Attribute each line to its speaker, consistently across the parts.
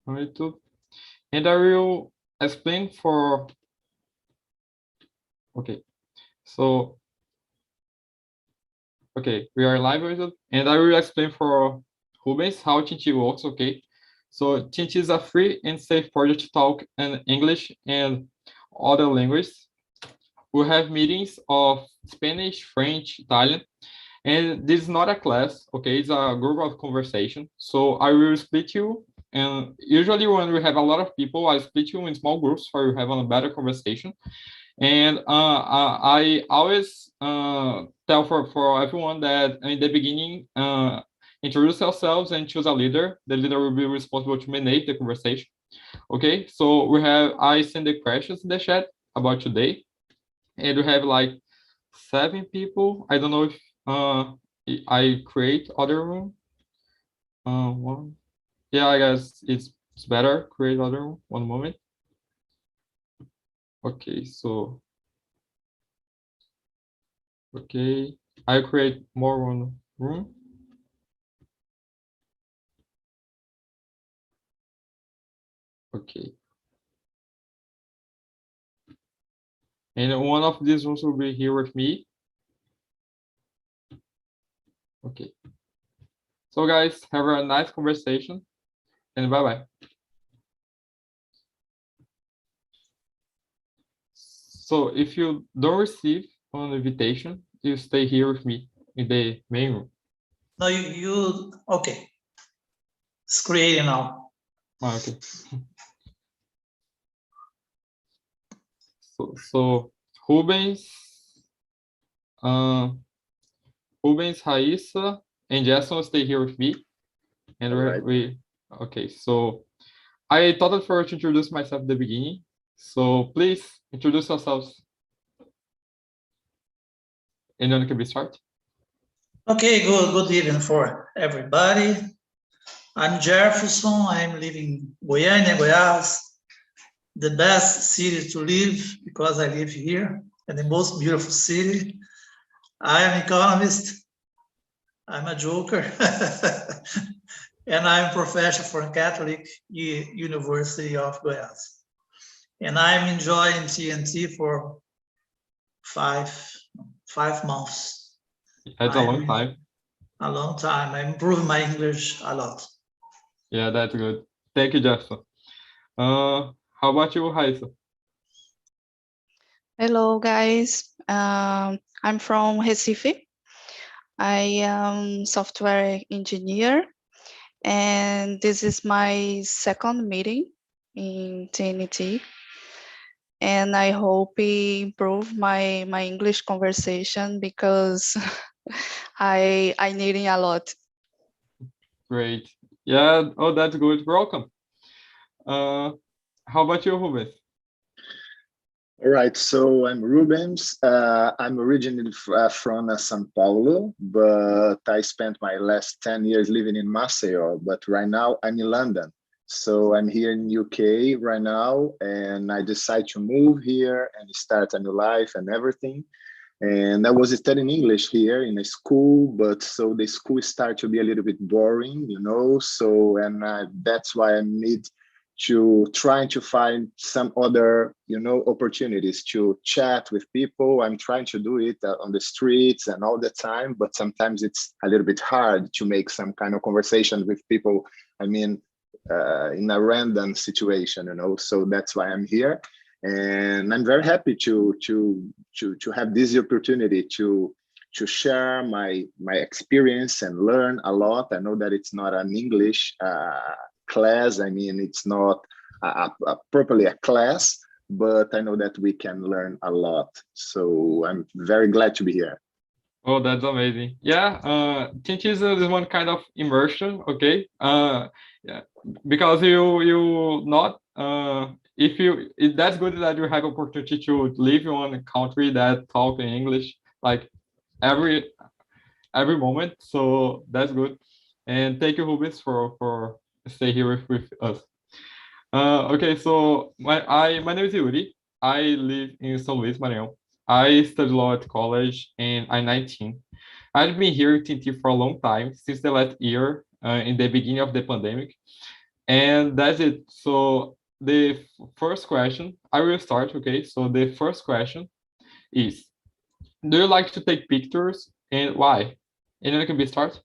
Speaker 1: on YouTube, and I will explain for. Okay, so okay, we are live with it, and I will explain for Rubens how TNT works. Okay, so TNT is a free and safe project to talk in English and other languages. We have meetings of Spanish, French, Italian, and this is not a class. Okay, it's a group of conversation. So I will split you, and usually when we have a lot of people, I split you in small groups for you have a better conversation. And I always tell for everyone that in the beginning, introduce yourselves and choose a leader. The leader will be responsible to manage the conversation. Okay, so I send the questions in the chat about today, and we have like 7 people. I don't know if I create other room. One. Yeah, I guess it's better create other room. One moment. Okay, so okay, I create more one room. Okay. And one of these rooms will be here with me. Okay. So guys, have a nice conversation and bye-bye. So if you don't receive an invitation, you stay here with me in the main room.
Speaker 2: No, okay. It's creating now.
Speaker 1: Okay. So Rubens, Raíssa, and Jason stay here with me. And okay, so I thought I'd first introduce myself at the beginning. So please introduce yourselves. Anyone can be start.
Speaker 2: Okay, good evening for everybody. I'm Jefferson. I'm living in Goiânia, Goiás, the best city to live because I live here, and the most beautiful city. I am an economist. I'm a joker. And I'm a professor for Catholic University of Goiás. And I'm enjoying TNT for five months.
Speaker 1: That's a long time.
Speaker 2: A long time. I'm improving my English a lot.
Speaker 1: Yeah, that's good. Thank you, Jefferson. How about you, Raíssa?
Speaker 3: Hello, guys. I'm from Recife. I am software engineer, and this is my second meeting in TNT. And I hope we improve my English conversation because I need it a lot.
Speaker 1: Great. Yeah. Oh, that's good. Welcome. How about you, Rubens?
Speaker 4: All right, so I'm Rubens. I'm originally from São Paulo, but I spent my last 10 years living in Maceió, but right now I'm in London. So I'm here in UK right now, and I decided to move here and start a new life and everything. And I was studying English here in a school, but so the school started to be a little bit boring, you know, so, and that's why I need to trying to find some other, you know, opportunities to chat with people. I'm trying to do it on the streets and all the time, but sometimes it's a little bit hard to make some kind of conversation with people. I mean, in a random situation, you know, so that's why I'm here. And I'm very happy to have this opportunity to share my experience and learn a lot. I know that it's not an English class. I mean, it's not properly a class, but I know that we can learn a lot. So I'm very glad to be here.
Speaker 1: Oh, that's amazing. Yeah, TNT is one kind of immersion, okay? Yeah, because you not that's good that you have opportunity to live in a country that talk in English like every moment. So that's good. And thank you, Rubens, for stay here with us. Okay, so my name is Yuri. I live in São Luís, Maranhão. I study law at college and I'm 19. I've been here in TNT for a long time, since the last year, in the beginning of the pandemic. And that's it. So the first question, I will start, okay? So the first question is, do you like to take pictures and why? Anyone can be start?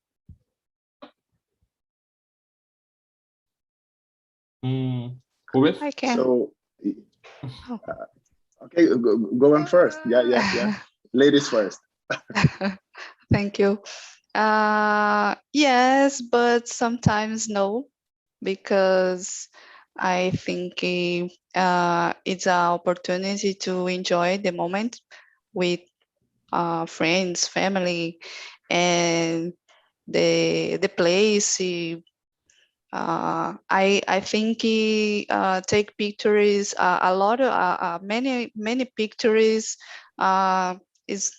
Speaker 1: Rubens?
Speaker 3: I can.
Speaker 4: So,
Speaker 3: Oh.
Speaker 4: okay, go on first. Yeah. Ladies first.
Speaker 3: Thank you. Yes, but sometimes no, because I think it's an opportunity to enjoy the moment with friends, family, and the place. I think take pictures a lot of many pictures is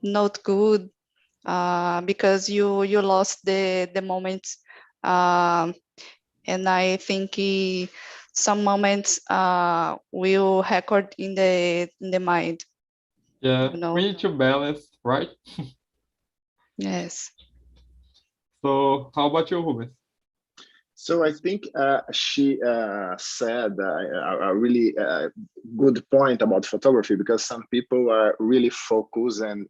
Speaker 3: not good because you lost the moments, and I think some moments will record in the mind.
Speaker 1: Yeah,
Speaker 3: You know.
Speaker 1: we need to balance, right?
Speaker 3: Yes.
Speaker 1: So how about you, Rubens?
Speaker 4: So I think she said a really good point about photography, because some people are really focused and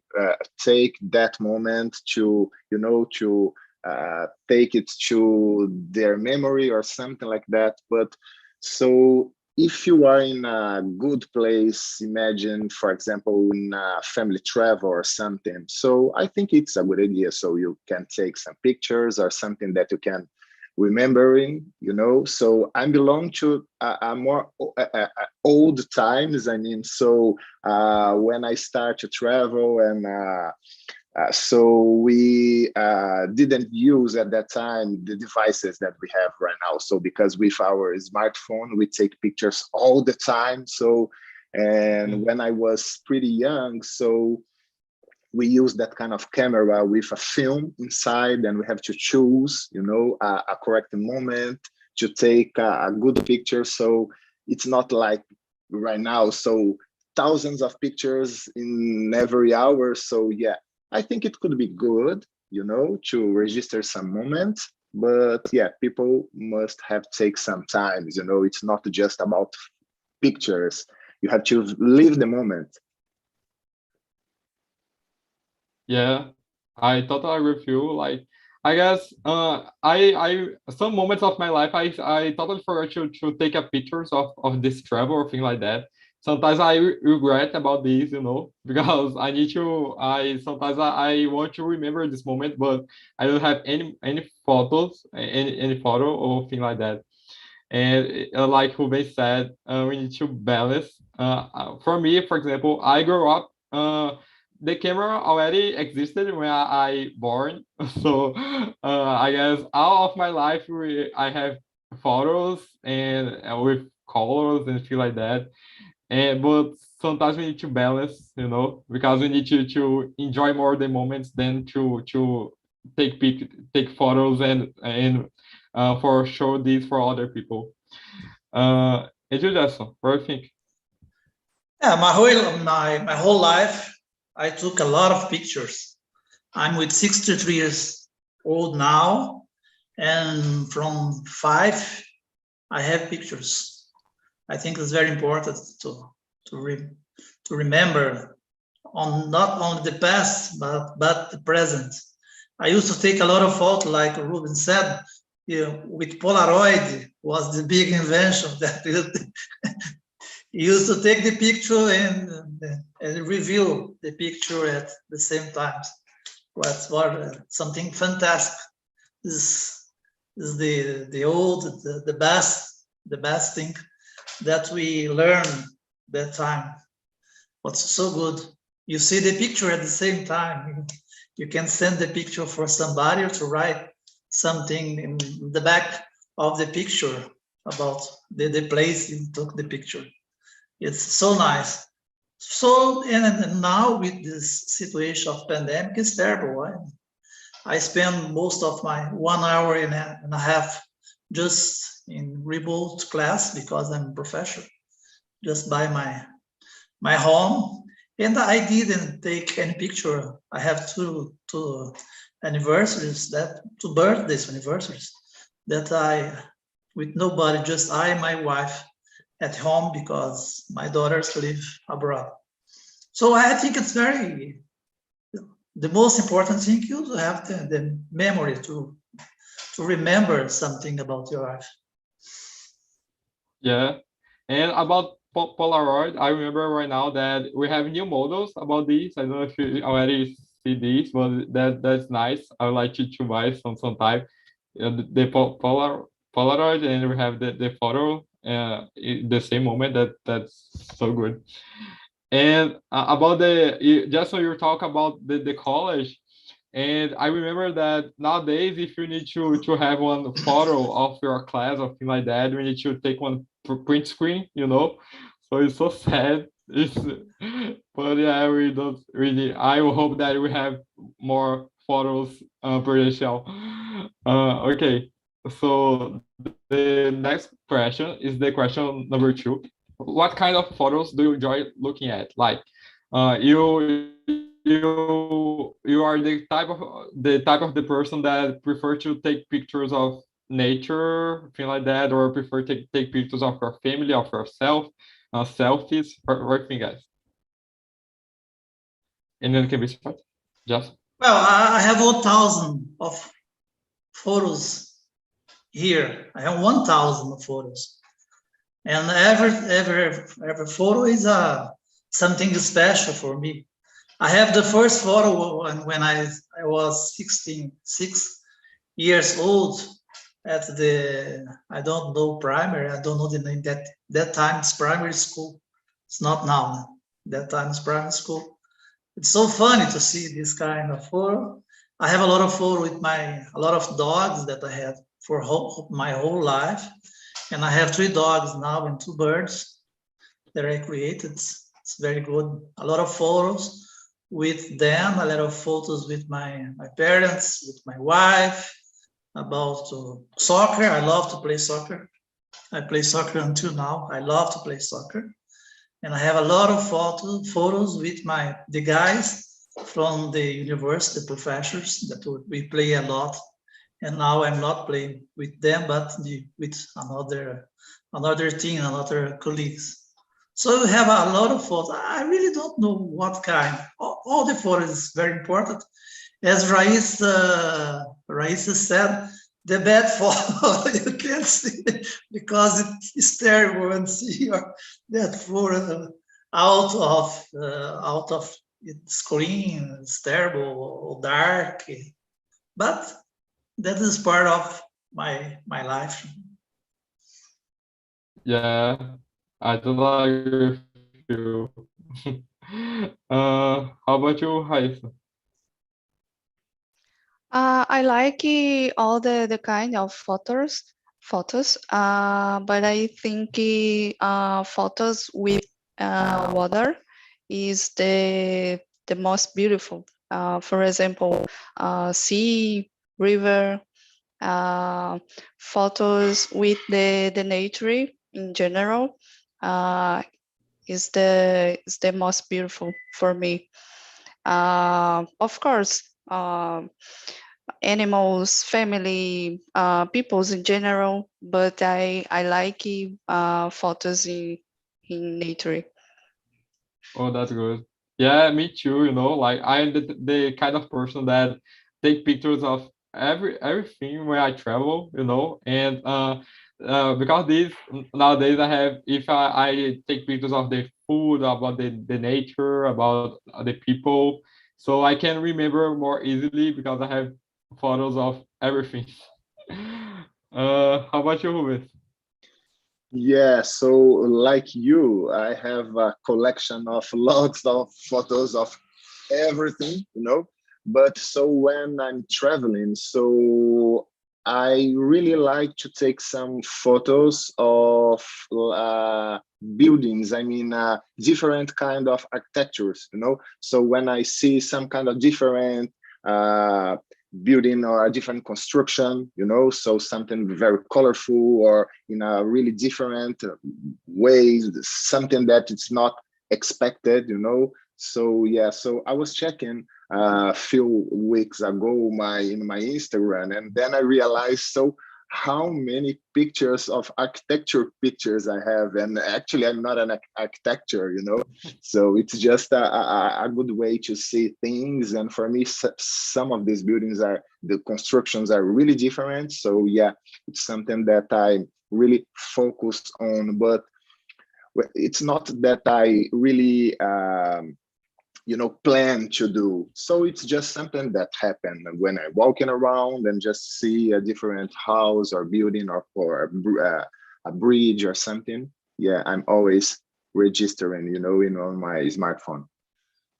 Speaker 4: take that moment to, to take it to their memory or something like that. But so if you are in a good place, imagine, for example, in a family travel or something. So I think it's a good idea. So you can take some pictures or something that you can remembering, so I belong to a more old times. I mean, so when I start to travel, and so we didn't use at that time the devices that we have right now. So because with our smartphone, we take pictures all the time. So, and when I was pretty young, so we use that kind of camera with a film inside, and we have to choose, a correct moment to take a good picture. So it's not like right now, so thousands of pictures in every hour. So yeah, I think it could be good, to register some moments. But yeah, people must have take some time. It's not just about pictures. You have to live the moment.
Speaker 1: Yeah, I totally agree with you. Like, I guess I some moments of my life I totally forgot to take a pictures of this travel or thing like that. Sometimes I regret about this, because I need to. I sometimes I want to remember this moment, but I don't have any photos, any photo or thing like that. And like Ruben said, we need to balance. For me, for example, I grew up. The camera already existed when I born, so I guess all of my life I have photos and with colors and feel like that. And but sometimes we need to balance, because we need to enjoy more the moments than to take photos and for show these for other people. Edilson, what do you think?
Speaker 2: Yeah, my whole life, I took a lot of pictures. I'm with 63 years old now, and from 5, I have pictures. I think it's very important to remember on not only the past but the present. I used to take a lot of photos, like Ruben said, with Polaroid was the big invention that used to take the picture and review the picture at the same time. What's something fantastic. This is the best thing that we learn that time. What's so good? You see the picture at the same time. You can send the picture for somebody, or to write something in the back of the picture about the place you took the picture. It's so nice. So, and now with this situation of pandemic, it's terrible. Right? I spend most of my 1 hour and a half just in remote class, because I'm a professor, just by my home. And I didn't take any picture. I have two anniversaries, two birthdays anniversaries that I with nobody, just I and my wife at home because my daughters live abroad. So I think it's the most important thing you to have the memory to remember something about your life.
Speaker 1: Yeah. And about Polaroid, I remember right now that we have new models about these. I don't know if you already see these, but that's nice. I would like to buy sometime. The Polaroid, and we have the photo the same moment. That's so good. And about just so you talk about the college, and I remember that nowadays, if you need to have one photo of your class or thing like that, we need to take one print screen, you know. So it's so sad. It's, but yeah, we don't really. I hope that we have more photos per show. Okay, so the next question is the question number 2. What kind of photos do you enjoy looking at? Like, you are the type of the person that prefer to take pictures of nature, thing like that, or prefer to take pictures of your family, of yourself, selfies, or thing, guys. And then can we start? Just.
Speaker 2: Well, I have 1,000 of photos here. I have 1,000 photos, and every photo is something special for me. I have the first photo when I was 6 years old at the, I don't know, primary. I don't know the name. That time it's primary school. It's not now. That time it's primary school. It's so funny to see this kind of photo. I have a lot of photo with a lot of dogs that I had for my whole life. And I have 3 dogs now and 2 birds that I created. It's very good. A lot of photos with them, a lot of photos with my parents, with my wife, about soccer. I love to play soccer. I play soccer until now. I love to play soccer. And I have a lot of photos with the guys from the university, the professors that we play a lot. And now I'm not playing with them, but with another team, another colleagues. So we have a lot of photos. I really don't know what kind. All the photos is very important. As Raisa said, the bad photo you can't see because it's terrible when see that photo out of its screen. It's terrible, dark, but that is part of my life.
Speaker 1: Yeah, I totally agree with you. How about you, Raisa?
Speaker 3: I like all the kind of photos, but I think photos with water is the most beautiful. For example, sea, river, photos with the nature in general is the most beautiful for me. Of course, animals, family, peoples in general, but I like photos in nature.
Speaker 1: Oh, that's good. Yeah, me too. You know, like I'm the kind of person that take pictures of everything when I travel. You know, and because nowadays I have, if I take pictures of the food, about the nature, about the people, so I can remember more easily because I have photos of everything. How about you, Rubens?
Speaker 4: Yeah, so like you, I have a collection of lots of photos of everything, you know. But so when I'm traveling, so I really like to take some photos of buildings. I mean, different kind of architectures, you know. So when I see some kind of different uh, building or a different construction, you know, so something very colorful or in a really different way, something that it's not expected, you know. So yeah, so I was checking a few weeks ago in my Instagram, and then I realized, so how many pictures of architecture pictures I have. And actually, I'm not an architecture, you know, so it's just a good way to see things. And for me, some of these buildings the constructions are really different. So yeah, it's something that I really focus on, but it's not that I really plan to do. So it's just something that happened when I'm walking around and just see a different house or building or a bridge or something. Yeah, I'm always registering, on my smartphone.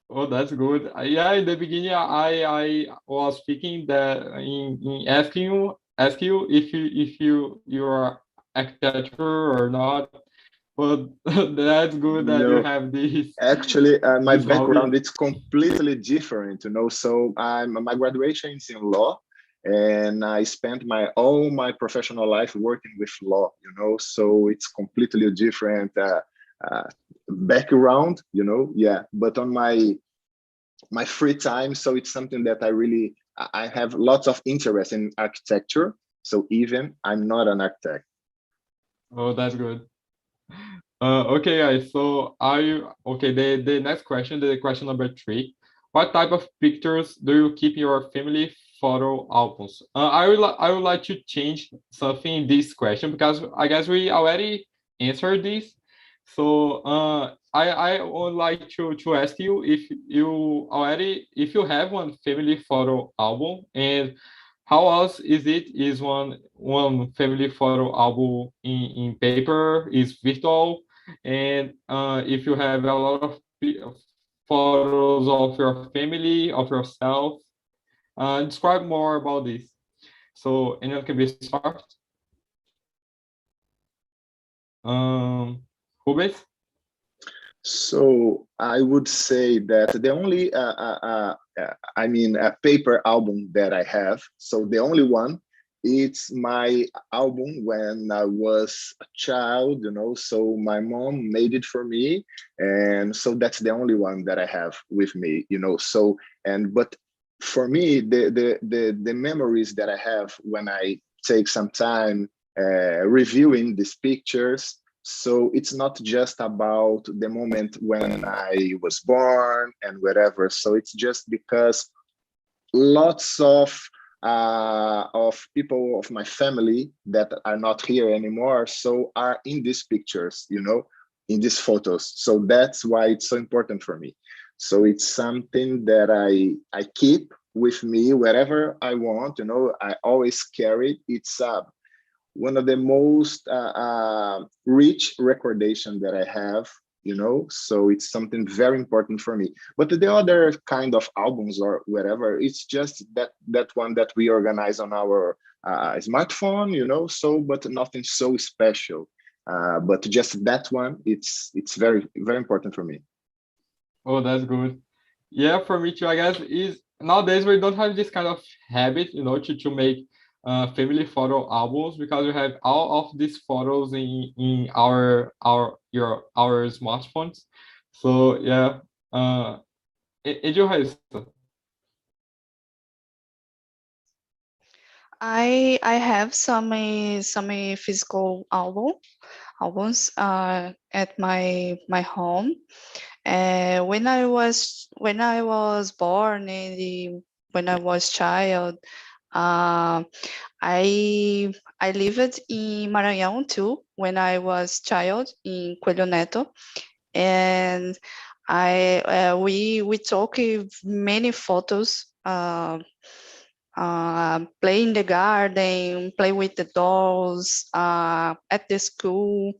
Speaker 1: Oh, that's good. Yeah, in the beginning, I was thinking that in ask you if you're architecture or not, but that's good that you
Speaker 4: No,
Speaker 1: have this
Speaker 4: actually, my
Speaker 1: this hobby.
Speaker 4: background, it's completely different, So my graduation is in law, and I spent all my professional life working with law, So it's completely different background, Yeah, but on my free time, so it's something that I have lots of interest in architecture. So even I'm not an architect.
Speaker 1: Oh, that's good. Okay, guys. So okay? The next question, the question number 3. What type of pictures do you keep in your family photo albums? I would like to change something in this question because I guess we already answered this. So I would like to ask you if you have one family photo album, and how else is it? Is one family photo album in paper, is virtual, and if you have a lot of photos of your family, of yourself, describe more about this. So anyone can be start. Rubens?
Speaker 4: So I would say that the only, a paper album that I have. So the only one, it's my album when I was a child, So my mom made it for me, and so that's the only one that I have with me, So but for me, the memories that I have when I take some time reviewing these pictures. So it's not just about the moment when I was born and whatever. So it's just because lots of people of my family that are not here anymore, so are in these pictures, in these photos. So that's why it's so important for me. So it's something that I keep with me wherever I want, I always carry it. It's one of the most rich recordation that I have, so it's something very important for me. But the other kind of albums or whatever, it's just that one that we organize on our smartphone, so but nothing so special. But just that one, it's very, very important for me.
Speaker 1: Oh, that's good. Yeah, for me too, I guess is nowadays we don't have this kind of habit, to make family photo albums because we have all of these photos in our smartphones. So yeah, and you have
Speaker 3: I have some physical albums at my home. When I was born and when I was child, I lived in Maranhão too when I was child in Coelho Neto, and we took many photos. Play in the garden, play with the dolls at the school,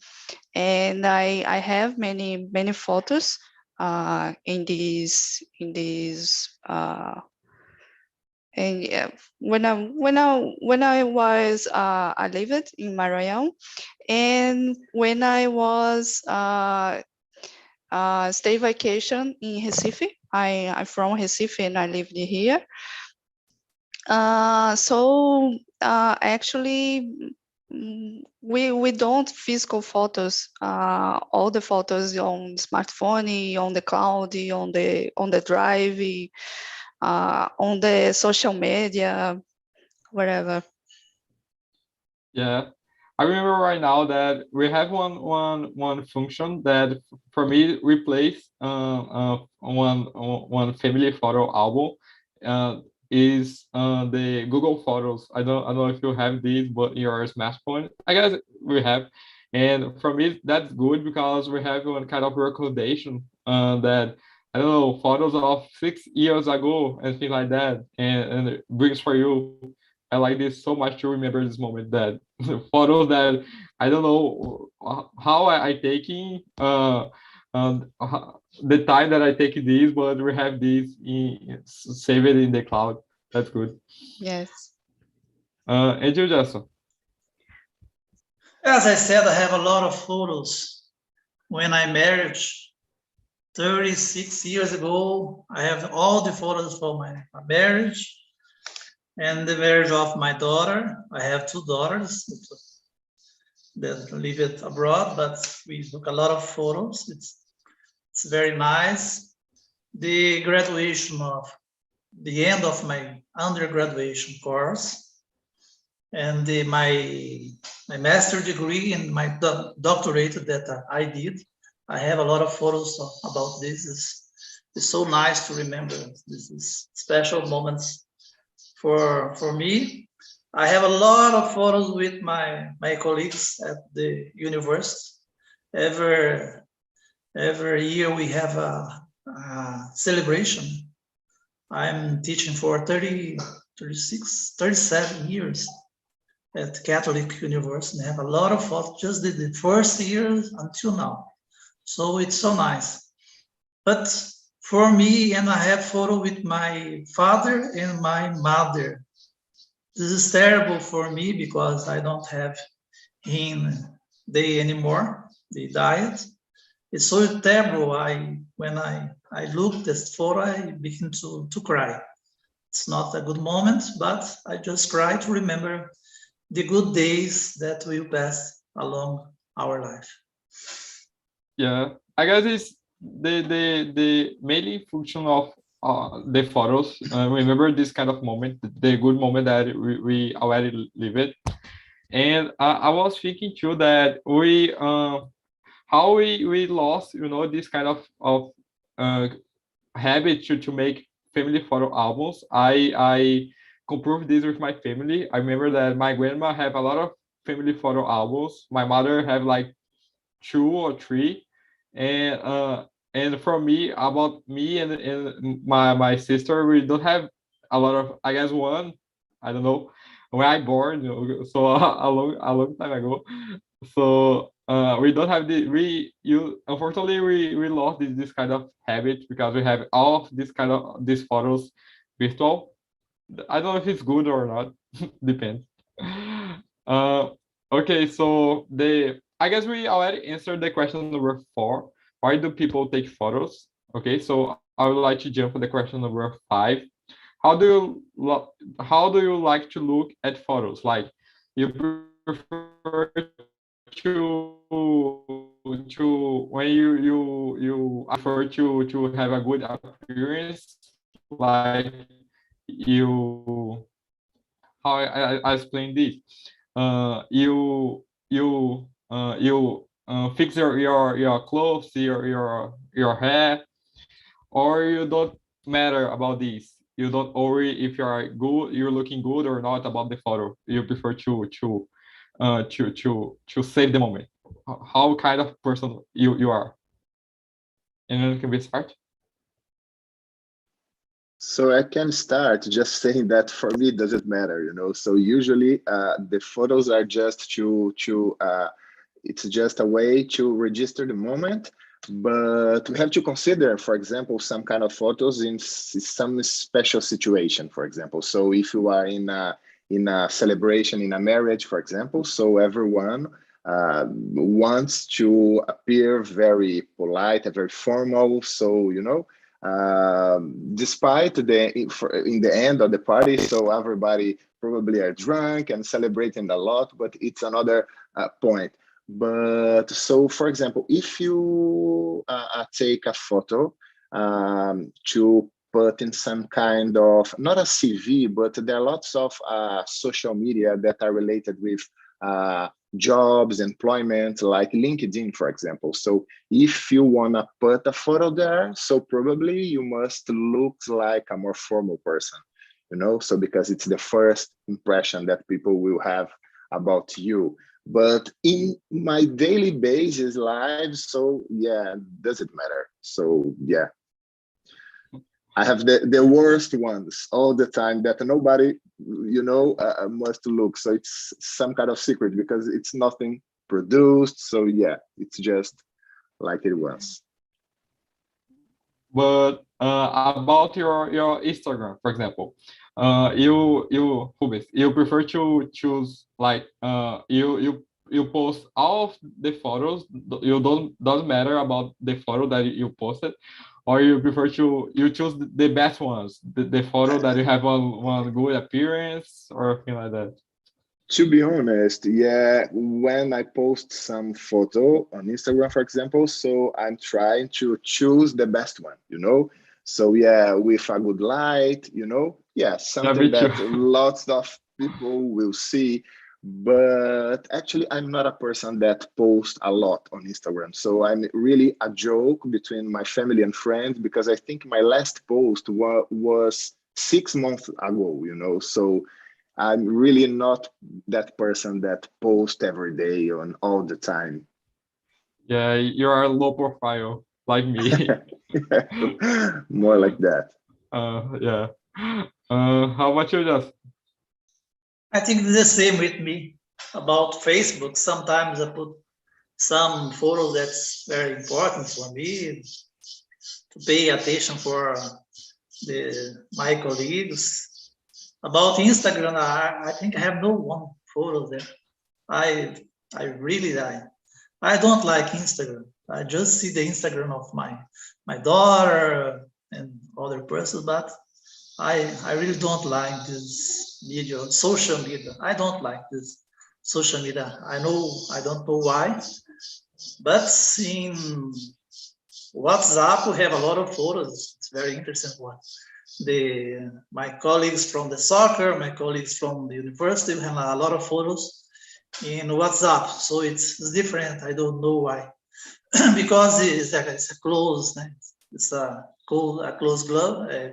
Speaker 3: and I have many photos in these and yeah, when I was I lived in Maranhão, and when I was stay vacation in Recife, I'm from Recife and I lived here. Actually, we don't physical photos. All the photos on smartphone, on the cloud, on the drive, on the social media, wherever.
Speaker 1: Yeah, I remember right now that we have one function that for me replace one family photo album is the Google Photos. I don't know if you have these, but in your smartphone, I guess we have. And for me, that's good because we have one kind of recommendation that I don't know photos of 6 years ago and things like that, and it brings for you. I like this so much to remember this moment that photos that I don't know how I taking the time that I take these, but we have these save it in the cloud. That's good.
Speaker 3: Yes.
Speaker 1: And you, Jason?
Speaker 2: As I said, I have a lot of photos. When I married 36 years ago, I have all the photos for my marriage and the marriage of my daughter. I have two daughters that live abroad, but we took a lot of photos. It's very nice. The graduation of the end of my undergraduation course and my master degree and my doctorate that I did. I have a lot of photos about this. It's so nice to remember. This is special moments for me. I have a lot of photos with my colleagues at the university. Every year we have a celebration. I'm teaching for 30, 36, 37 years at Catholic University and have a lot of photos just the first year until now. So it's so nice. But for me, and I have photo with my father and my mother. This is terrible for me because I don't have him they anymore. They died. It's so terrible. When I look at this photo, I begin to cry. It's not a good moment, but I just cry to remember the good days that will pass along our life.
Speaker 1: Yeah, I guess it's the mainly function of the photos. Remember this kind of moment, the good moment that we already live it. And I was thinking too that how we lost, you know, this kind of habit to make family photo albums. I comproved this with my family. I remember that my grandma have a lot of family photo albums. My mother have like 2 or 3, and for me, about me and my sister, we don't have a lot of, I guess one, I don't know, when I born, you know, so a long time ago. So we don't have the you unfortunately we lost this kind of habit because we have all of this kind of these photos virtual. I don't know if it's good or not. Depends. Uh, okay, so I guess we already answered the question number 4. Why do people take photos? Okay, so I would like to jump to the question number 5. How do you like to look at photos? Like you prefer to when you prefer to have a good appearance, like you how I explain this. You fix your clothes, your hair, or you don't matter about this. You don't worry if you're looking good or not about the photo. You prefer to save the moment. How kind of person you are? And then can we start?
Speaker 4: So I can start just saying that for me it doesn't matter, you know. So usually the photos are just it's just a way to register the moment, but we have to consider, for example, some kind of photos in some special situation, for example. So if you are in a celebration, in a marriage, for example, so everyone wants to appear very polite and very formal. So, you know, despite in the end of the party, so everybody probably are drunk and celebrating a lot, but it's another point. But so, for example, if you take a photo to put in some kind of, not a CV, but there are lots of social media that are related with jobs, employment, like LinkedIn, for example. So if you want to put a photo there, so probably you must look like a more formal person, so because it's the first impression that people will have about you. But in my daily basis life, so yeah, doesn't matter. So yeah, I have the worst ones all the time that nobody, must look. So it's some kind of secret because it's nothing produced. So yeah, it's just like it was.
Speaker 1: But about your Instagram, for example, Rubens, you prefer to choose like you post all of the photos. You doesn't matter about the photo that you posted, or you prefer you choose the best ones, the photo that you have one good appearance or something like that.
Speaker 4: To be honest, yeah, when I post some photo on Instagram, for example, so I'm trying to choose the best one, So yeah, with a good light, yeah, something
Speaker 1: Me too.
Speaker 4: that lots of people will see. But actually, I'm not a person that posts a lot on Instagram. So I'm really a joke between my family and friends because I think my last post was 6 months ago, So I'm really not that person that posts every day on all the time.
Speaker 1: Yeah, you are low profile like me.
Speaker 4: More like that.
Speaker 1: Yeah. How about you, just?
Speaker 2: I think the same with me about Facebook. Sometimes I put some photos that's very important for me to pay attention for my colleagues. About Instagram, I think I have no one photo there. I don't like Instagram. I just see the Instagram of my daughter and other persons, but I really don't like this media, social media. I don't like this social media. I don't know why, but in WhatsApp we have a lot of photos. It's very interesting one. My colleagues from the soccer, my colleagues from the university have a lot of photos in WhatsApp. So it's different. I don't know why. Because it's a close, it's a close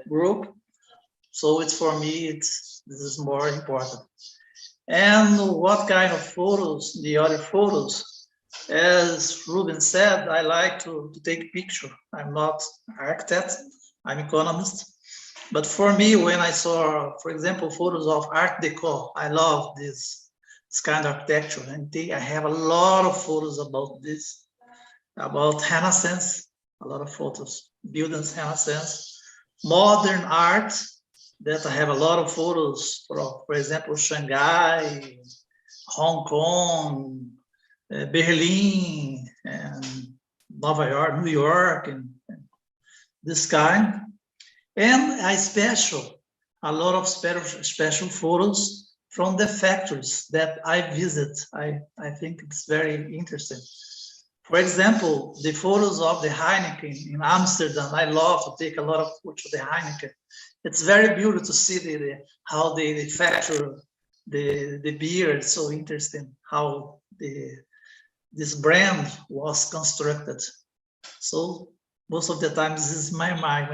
Speaker 2: group. So it's for me, this is more important. And what kind of photos, the other photos, as Ruben said, I like to take picture. I'm not architect, I'm economist. But for me, when I saw, for example, photos of Art Deco, I love this kind of architecture. And I have a lot of photos about this, about Renaissance, a lot of photos, buildings Renaissance, modern art, that I have a lot of photos for example, Shanghai, Hong Kong, Berlin, and New York, and this kind. And a lot of special photos from the factories that I visit. I think it's very interesting. For example, the photos of the Heineken in Amsterdam, I love to take a lot of photos of the Heineken. It's very beautiful to see how they factor the beer. It's so interesting how this brand was constructed. So most of the times this is my mind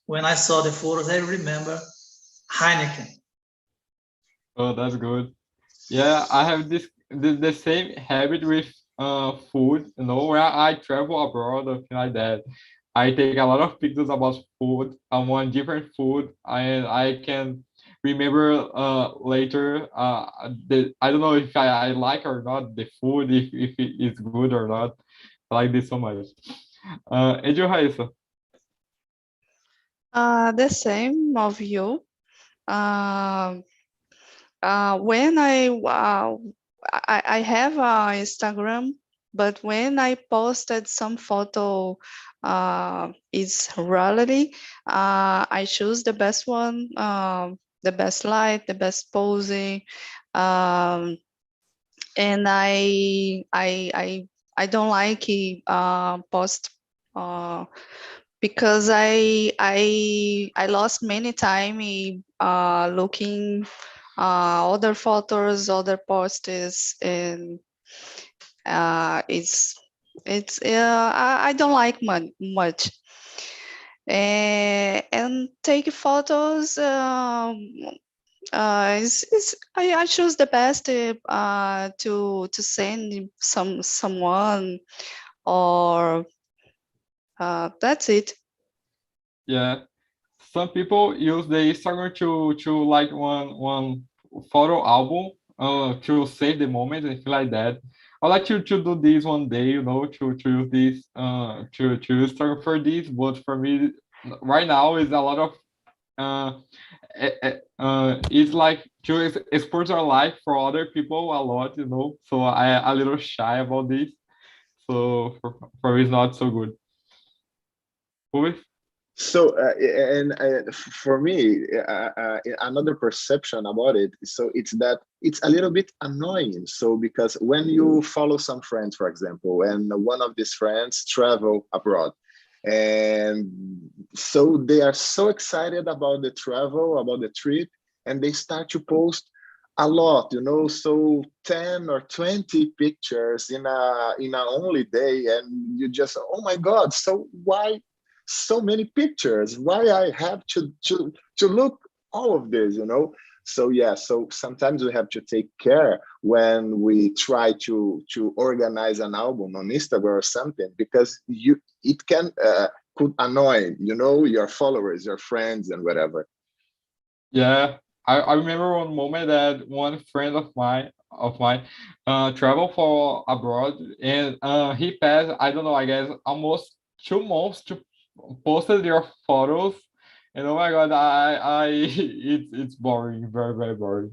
Speaker 2: when I saw the photos, I remember Heineken.
Speaker 1: Oh, that's good. Yeah, I have the same habit with food. When I travel abroad or something like that, I take a lot of pictures about food. I want different food, and I can remember later. I don't know if I like or not the food, if it is good or not. I like this so much. And you, Raissa?
Speaker 3: The same of you. When I have Instagram, but when I posted some photo, is rarely. I choose the best one, the best light, the best posing, and I don't like post because I lost many time looking other photos, other posts, and I don't like much. And take photos. I choose the best to send someone, or that's it.
Speaker 1: Yeah. Some people use the Instagram to like one photo album to save the moment and feel like that. I'd like to do this one day, you know, to use this to Instagram for this, but for me right now is a lot of it's like to export our life for other people a lot, you know. So I a little shy about this. So for me it's not so good. Who is?
Speaker 4: So, for me, another perception about it, so it's that it's a little bit annoying. So, because when you follow some friends, for example, and one of these friends travel abroad, and so they are so excited about the travel, about the trip, and they start to post a lot, you know, so 10 or 20 pictures in a only day, and you just, oh my God, so why so many pictures? Why I have to look all of this, you know? So yeah, so sometimes we have to take care when we try to organize an album on Instagram or something, because it can could annoy, you know, your followers, your friends, and whatever.
Speaker 1: Yeah, I remember one moment that one friend of mine traveled for abroad, and he passed, I don't know, I guess almost 2 months to posted your photos, and oh my god, I it's boring, very very boring.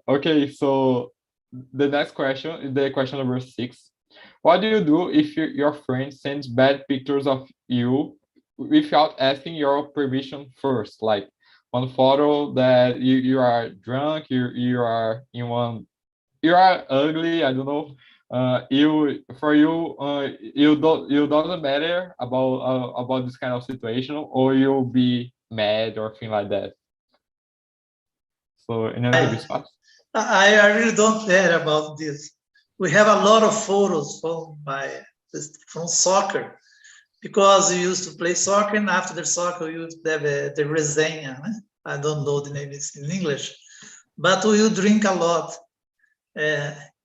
Speaker 1: Okay, so the next question is the question number 6. What do you do if your friend sends bad pictures of you without asking your permission first? Like one photo that you are drunk, you are in one, you are ugly, I don't know. You for you you doesn't matter about this kind of situation, or you'll be mad or thing like that. So, any other response?
Speaker 2: I really don't care about this. We have a lot of photos from soccer, because we used to play soccer, and after the soccer, we used to have the resenha. I don't know the name in English, but we would drink a lot.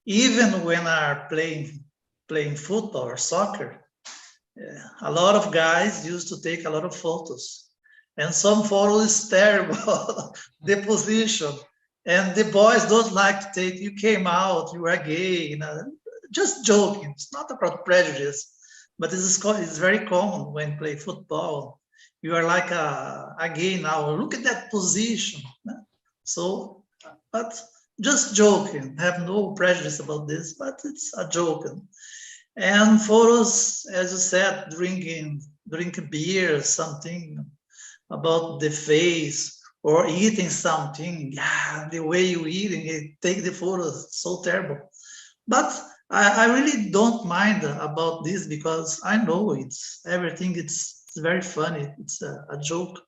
Speaker 2: Even when are playing football or soccer, a lot of guys used to take a lot of photos, and some photos is terrible, the position, and the boys don't like to take. You came out, you are gay, you know. Just joking. It's not about prejudice, but it's very common when play football. You are like a gay now. Look at that position. So, but just joking. Have no prejudice about this, but it's a joke. And photos, as you said, drinking beer, something about the face, or eating something. Yeah, the way you eating it, take the photos. So terrible. But I really don't mind about this, because I know it's everything. It's very funny. It's a joke.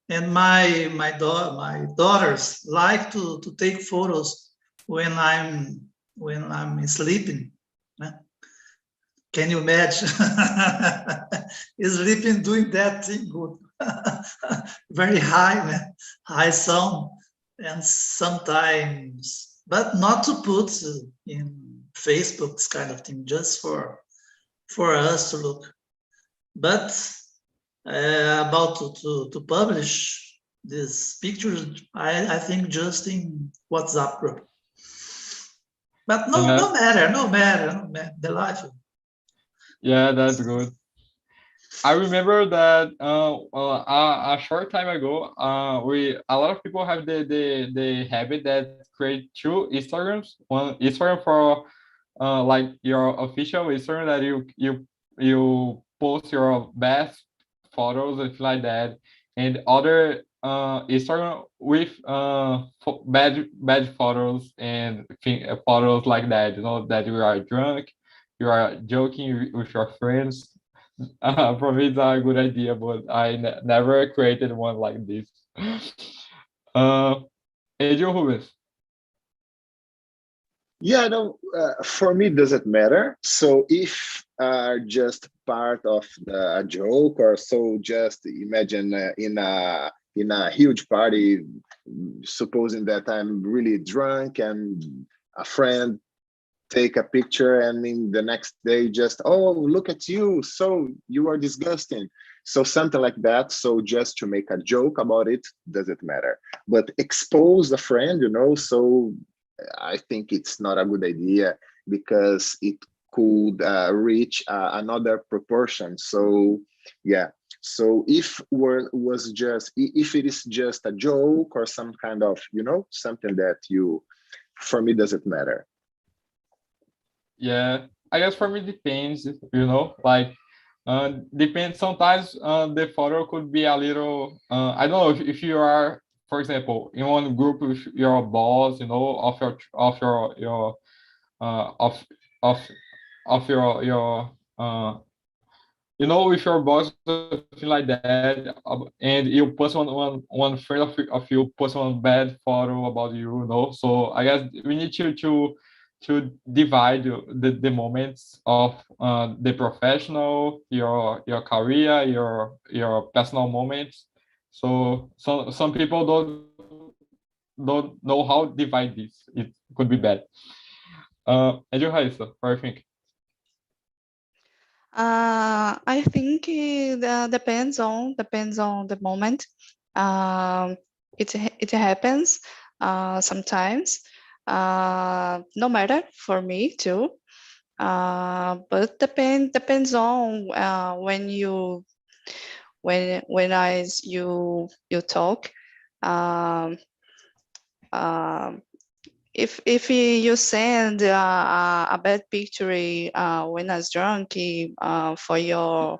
Speaker 2: And my daughters like to take photos when I'm sleeping. Can you imagine? Sleeping doing that thing good. Very high sound, and sometimes, but not to put in Facebook, this kind of thing, just for us to look. But about to publish this picture, I think just in WhatsApp group. But no matter the life.
Speaker 1: Yeah, that's good. I remember that a short time ago, we a lot of people have the habit that create 2 Instagrams. One Instagram for like your official Instagram that you post your best photos and like that, and other Instagram with bad photos and photos like that. You know that you are drunk, you are joking with your friends. For me, it's a good idea, but I never created one like this. And you, Rubens?
Speaker 4: Yeah, no, for me, it doesn't matter. So if just part of a joke, or so, just imagine in a huge party, supposing that I'm really drunk and a friend take a picture, and in the next day, just, oh, look at you, so you are disgusting. So something like that. So just to make a joke about it, doesn't matter. But expose a friend, so I think it's not a good idea, because it could reach another proportion. So yeah. So if it is just a joke, or some kind of, something that for me, doesn't matter.
Speaker 1: Yeah, I guess for me depends, like depends. Sometimes the photo could be a little, I don't know, if you are, for example, in one group with your boss, of of your with your boss, something like that, and you post one friend of you post one bad photo about you, So I guess we need to divide the moments of the professional, your career, your personal moments. So some people don't know how to divide this. It could be bad. And you, Raissa, what do you think?
Speaker 3: I think it depends on the moment. It happens sometimes. No matter for me too. But depends on when you talk. Um, um, if you send a bad picture when I was drunk for your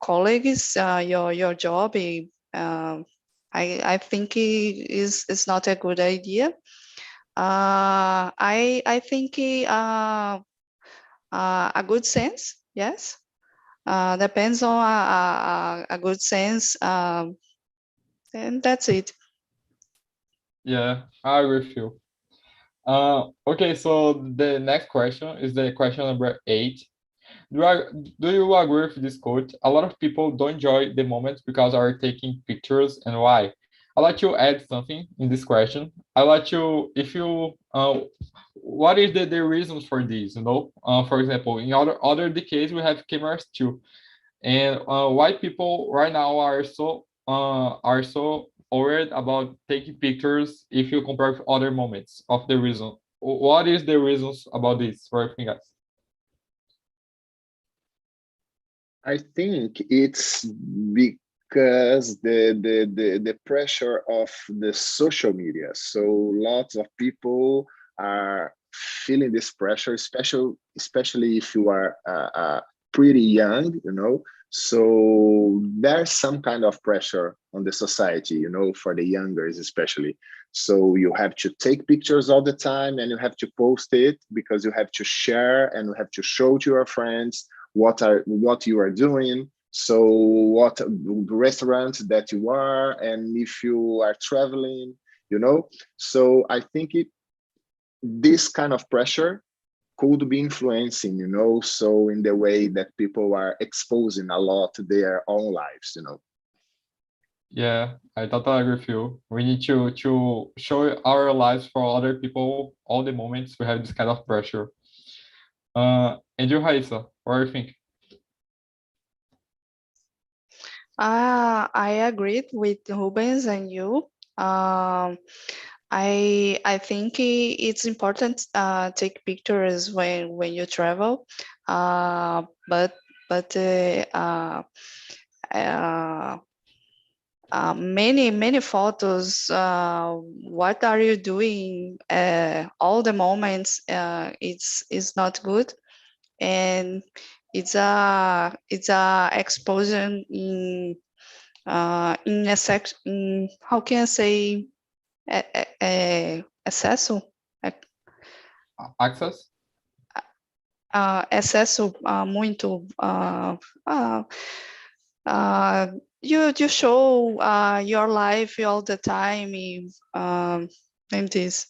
Speaker 3: colleagues, your job, I think it is not a good idea. I think a good sense, yes. Depends on a good sense, and that's it.
Speaker 1: Yeah, I agree with you. Okay, so the next question is the question number 8. Do you agree with this quote? A lot of people don't enjoy the moment because are taking pictures, and why? I'd like to add something in this question. I'd like to, if you, what is the reasons for this? For example, in other decades we have cameras too, and why people right now are so worried about taking pictures if you compare with other moments of the reason. What is the reasons about this for everything, guys?
Speaker 4: I think it's because the pressure of the social media. So lots of people are feeling this pressure, especially if you are pretty young, So there's some kind of pressure on the society, for the youngers especially. So you have to take pictures all the time, and you have to post it, because you have to share and you have to show to your friends what you are doing, so what restaurants that you are, and if you are traveling, so I think this kind of pressure could be influencing, so in the way that people are exposing a lot their own lives.
Speaker 1: Yeah, I totally agree with you. We need to show our lives for other people all the moments we have this kind of pressure. And you, Raissa, what do you think?
Speaker 3: I agreed with Rubens and you. Um, I think it's important take pictures when you travel, but uh, many photos. What are you doing? All the moments. It's not good, and it's a exposure in a section. How can I say? Excesso,
Speaker 1: Access?
Speaker 3: excesso muito, you show your life all the time in this.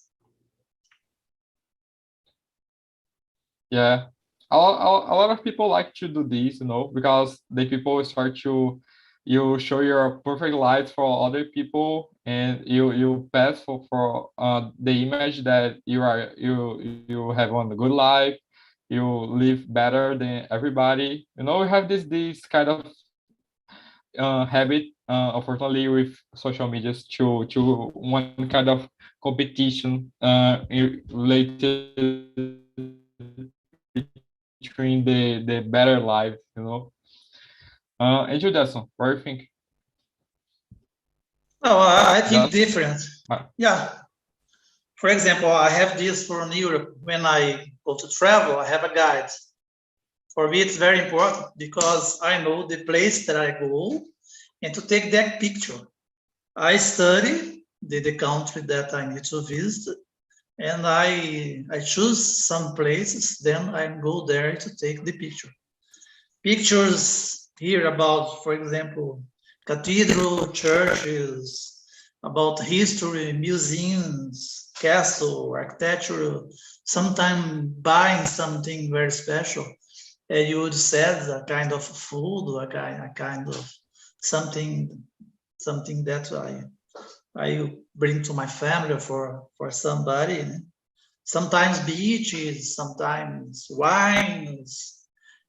Speaker 1: Yeah, a lot of people like to do this, because the people start to you show your perfect life for other people, and you pass for the image that you have on a good life, you live better than everybody. We have this kind of habit, unfortunately, with social medias to one kind of competition related between the better life. And you, Jason, what do you think?
Speaker 2: No, I think
Speaker 1: Yes.
Speaker 2: different. Yeah. For example, I have this from Europe. When I go to travel, I have a guide. For me, it's very important because I know the place that I go and to take that picture. I study the country that I need to visit, and I choose some places, then I go there to take the picture. Pictures here about, for example, cathedral, churches, about history, museums, castle, architecture, sometimes buying something very special. You would say a kind of food, a kind of something that I bring to my family for somebody. Sometimes beaches, sometimes wines.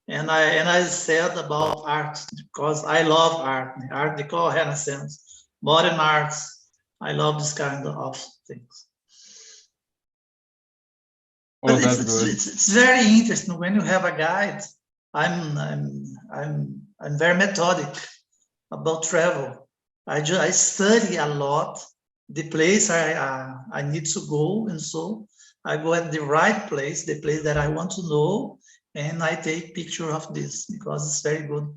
Speaker 2: And I said about art because I love art, Art Deco, Renaissance, modern arts. I love this kind of things.
Speaker 1: Oh, that's good.
Speaker 2: It's very interesting when you have a guide. I'm very methodic about travel. I study a lot the place I need to go, and so I go at the right place, the place that I want to know, and I take picture of this because it's very good.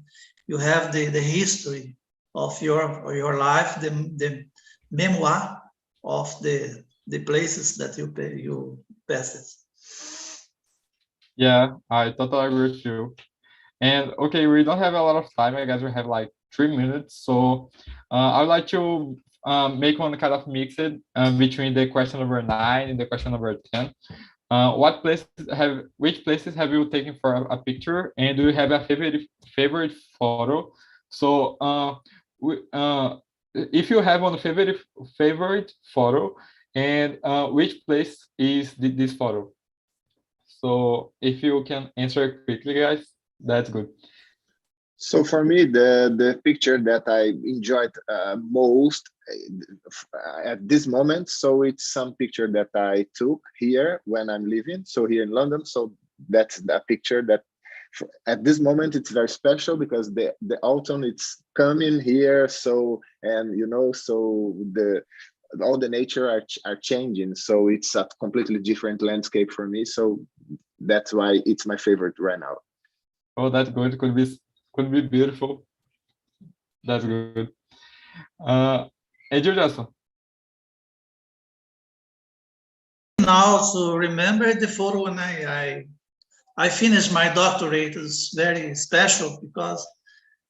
Speaker 2: You have the history of your life, the memoir of the places that you passed.
Speaker 1: Yeah, I totally agree with you. And okay, we don't have a lot of time. I guess we have like 3 minutes. So I would like to make one kind of mix it between the question number 9 and the question number 10. Which places have you taken for a picture, and do you have a favorite photo? So if you have one favorite photo, and which place is this photo? So if you can answer quickly, guys, that's good.
Speaker 4: So for me, the picture that I enjoyed most at this moment, so it's some picture that I took here when I'm living, so here in London. So that's the picture that at this moment it's very special because the autumn it's coming here. So so all the nature are changing. So it's a completely different landscape for me. So that's why it's my favorite right now.
Speaker 1: Oh, that's good. Could be beautiful. That's good. And you, Jason?
Speaker 2: Now to remember the photo when I finished my doctorate is very special because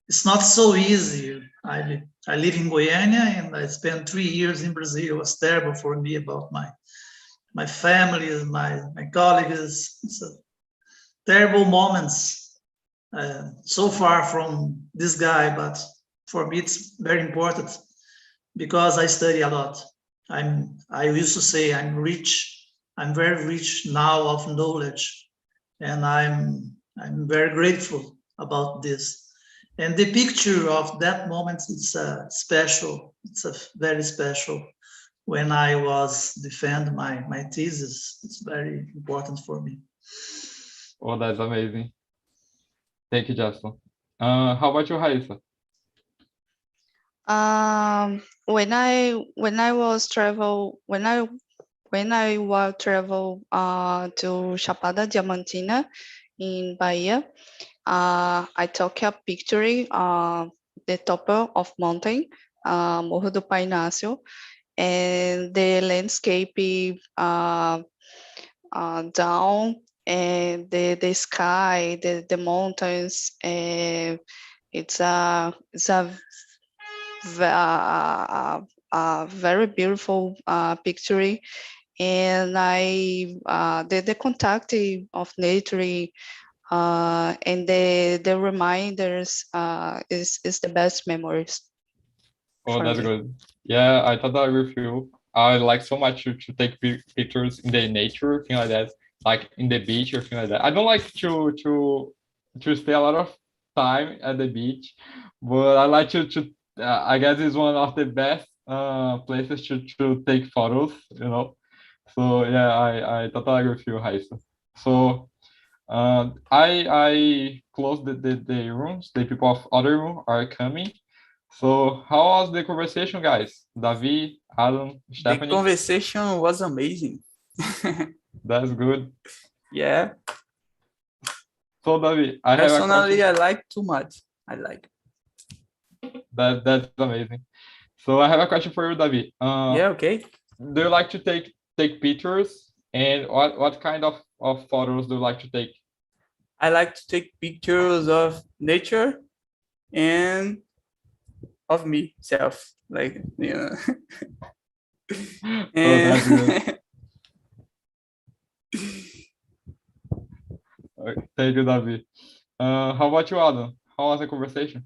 Speaker 2: it's not so easy. I live in Goiânia and I spent 3 years in Brazil. It was terrible for me about my family, my colleagues. It's a terrible moments. So far from this guy, but for me it's very important because I study a lot. I used to say I'm rich. I'm very rich now of knowledge, and I'm very grateful about this. And the picture of that moment is special. It's a very special. When I was defend my thesis, it's very important for me.
Speaker 1: Oh, that's amazing. Thank you, Jason. How about you, Raissa?
Speaker 3: When I was travel to Chapada Diamantina in Bahia, I took a picture the top of mountain, Morro do Painácio, and the landscape down, and the sky, the mountains. It's a very beautiful picture, and the contact of nature and the reminders is the best memories.
Speaker 1: Oh,
Speaker 3: for
Speaker 1: that's
Speaker 3: me.
Speaker 1: good. Yeah, I totally agree with you. I like so much to take pictures in the nature, thing like that, like in the beach or thing like that. I don't like to stay a lot of time at the beach, but I like to I guess it's one of the best places to take photos, you know. So yeah, I totally agree with you, Raisa. So I closed the rooms. The people of other room are coming. So how was the conversation, guys? Davi, Adam,
Speaker 5: The
Speaker 1: Stephanie?
Speaker 5: conversation was amazing.
Speaker 1: That's good.
Speaker 5: Yeah.
Speaker 1: So Davi, I have a
Speaker 5: Personally,
Speaker 1: question.
Speaker 5: I like too much. I like.
Speaker 1: That's amazing. So I have a question for you, Davi.
Speaker 5: Yeah, okay.
Speaker 1: Do you like to take pictures? And what kind of photos do you like to take?
Speaker 5: I like to take pictures of nature and of myself. Like, you know.
Speaker 1: Oh, that's good. Thank you, Davi. How about you, Adam? How was the conversation?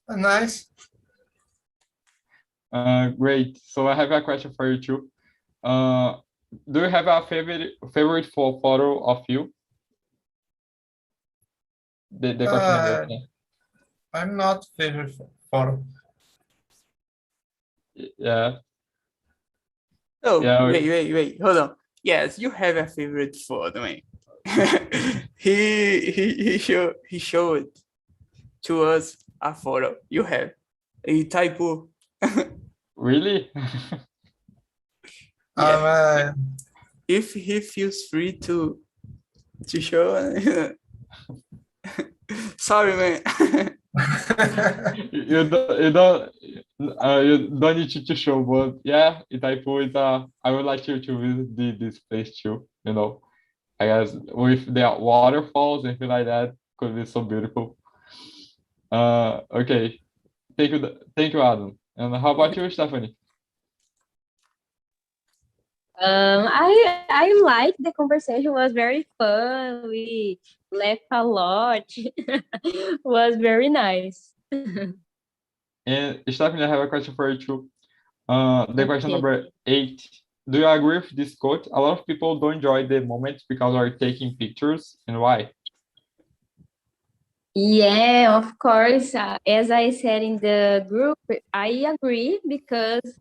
Speaker 6: Nice.
Speaker 1: Great. So I have a question for you too. Do you have a favorite photo of you? The question number 10.
Speaker 6: I'm not favorite photo.
Speaker 1: Yeah.
Speaker 5: Oh,
Speaker 1: Yeah.
Speaker 5: wait. Hold on. Yes, you have a favorite photo, man. he showed to us a photo. You have a typo.
Speaker 1: Really?
Speaker 5: Yeah. If he feels free to show. Sorry, man.
Speaker 1: you don't need to show, but yeah, Itaipu is I would like to visit this place too. You know, I guess with the waterfalls and things like that, could be so beautiful. Okay, thank you, Adam. And how about you, Stephanie?
Speaker 7: I like the conversation, was very fun. We laughed a lot. Was very nice.
Speaker 1: And Stephanie, I have a question for you too. The question
Speaker 7: Okay.
Speaker 1: number 8. Do you agree with this quote? A lot of people don't enjoy the moment because they are taking pictures, and why?
Speaker 7: Yeah, of course. As I said in the group, I agree because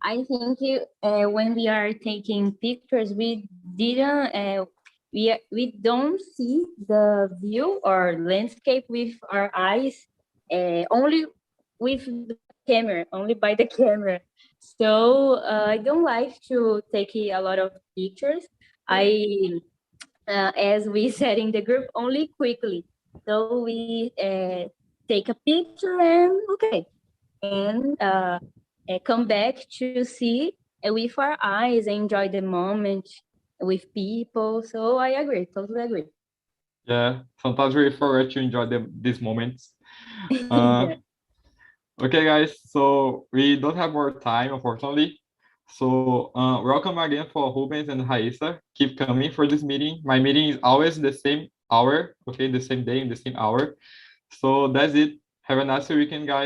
Speaker 7: I think when we are taking pictures, we didn't we don't see the view or landscape with our eyes, only with the camera, only by the camera. So I don't like to take a lot of pictures. As we said in the group, only quickly. So we take a picture and okay, and come back to see with our eyes, enjoy the moment with people. So I agree, totally agree.
Speaker 1: Yeah, sometimes we forget to enjoy these moments.
Speaker 7: Yeah.
Speaker 1: Okay, guys, so we don't have more time, unfortunately. So welcome again for Rubens and Raisa. Keep coming for this meeting. My meeting is always the same hour, okay, the same day in the same hour. So that's it. Have a nice weekend, guys.